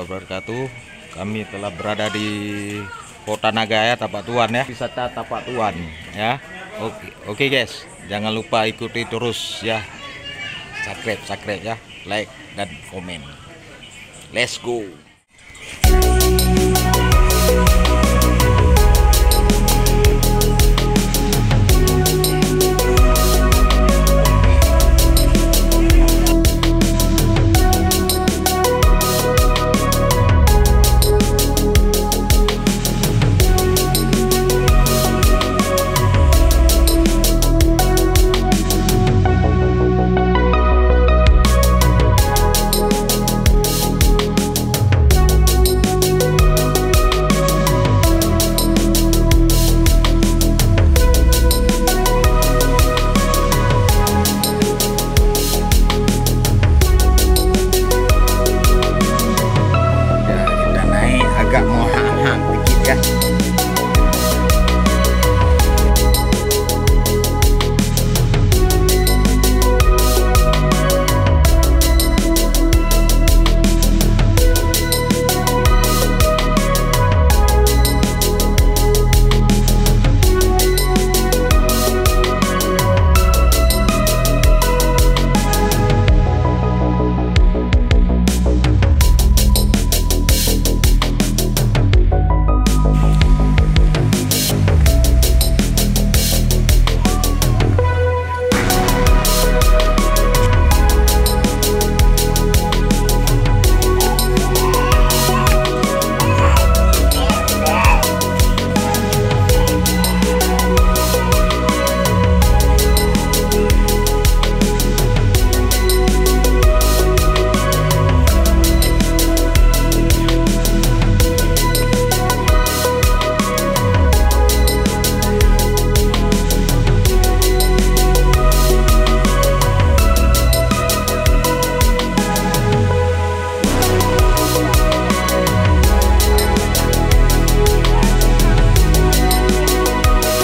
wabarakatuh. Kami telah berada di Kota Nagaya, Tapak Tuan ya, wisata Tapak Tuan ya. Oke guys, jangan lupa ikuti terus ya, subscribe ya, like dan komen. Let's go.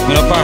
Kenapa?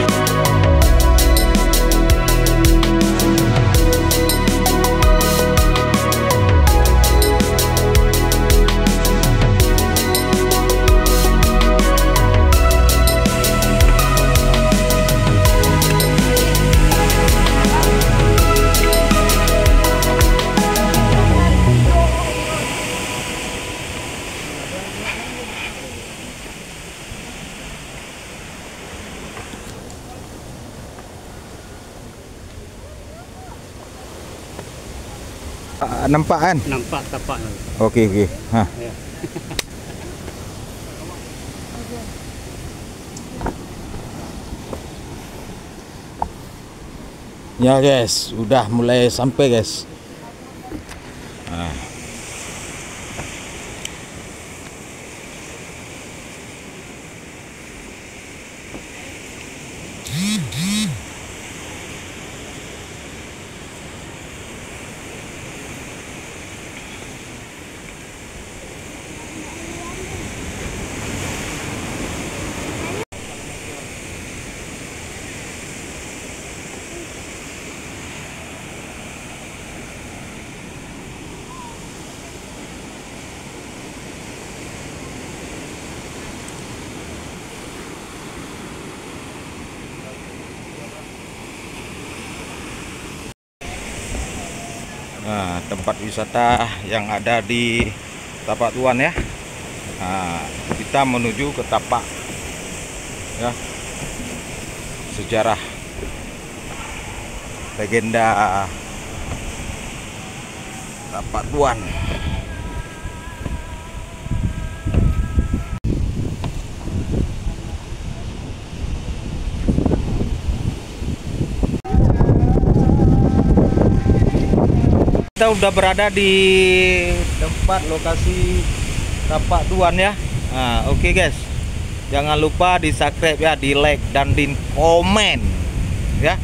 Nampak kan? Nampak tapak. Okey. Ha. Ya. Ya guys, udah mulai sampai guys. Nah. Nah, tempat wisata yang ada di Tapak Tuan ya. Nah, kita menuju ke Tapak ya, sejarah legenda Tapak Tuan. Kita udah berada di tempat lokasi Tapak Tuan ya. Nah, oke guys, jangan lupa di subscribe ya, di like dan di komen ya.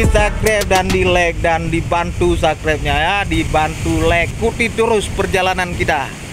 subscribe dan di like dan dibantu subscribe-nya ya, dibantu like. Ikuti terus perjalanan kita.